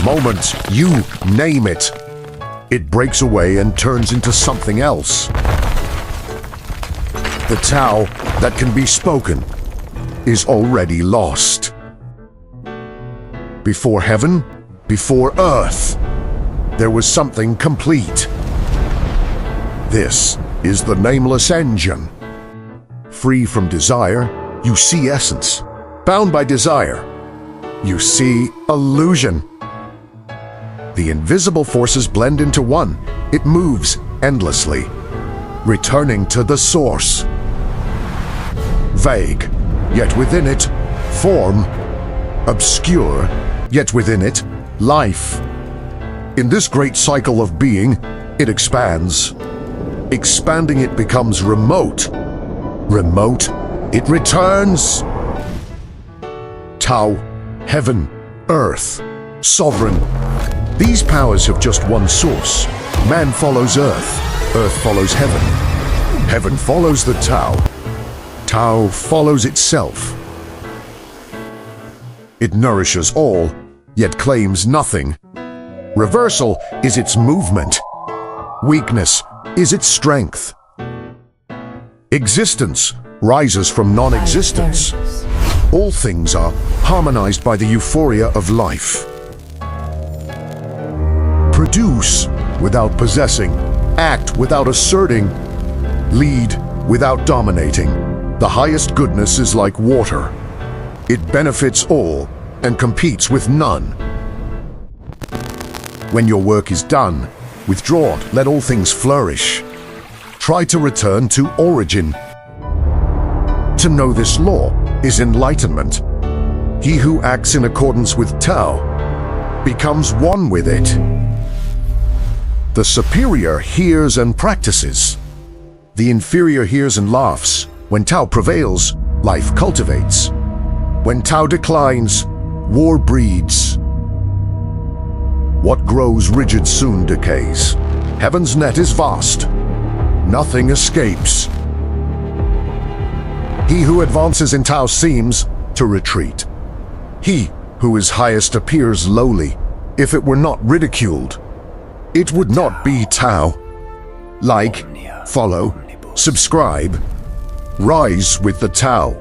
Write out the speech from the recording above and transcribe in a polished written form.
moment you name it, it breaks away and turns into something else. The Tao that can be spoken is already lost. Before heaven, before earth, there was something complete. This is the nameless engine. Free from desire, you see essence. Bound by desire, you see illusion. The invisible forces blend into one. It moves endlessly, returning to the source. Vague, yet within it, form. Obscure, yet within it, life. In this great cycle of being, it expands. Expanding, it becomes remote. Remote, it returns. Tao, heaven, earth, sovereign. These powers have just one source. Man follows earth, earth follows heaven. Heaven follows the Tao. Tao follows itself. It nourishes all, yet claims nothing. Reversal is its movement. Weakness is its strength. Existence rises from non-existence. All things are harmonized by the euphoria of life. Produce without possessing, act without asserting, lead without dominating. The highest goodness is like water. It benefits all and competes with none. When your work is done, withdraw, let all things flourish. Try to return to origin. To know this law is enlightenment. He who acts in accordance with Tao becomes one with it. The superior hears and practices. The inferior hears and laughs. When Tao prevails, life cultivates. When Tao declines, war breeds. What grows rigid soon decays. Heaven's net is vast. Nothing escapes. He who advances in Tao seems to retreat. He who is highest appears lowly. If it were not ridiculed, it would not be Tao. Like, follow, subscribe, rise with the Tao.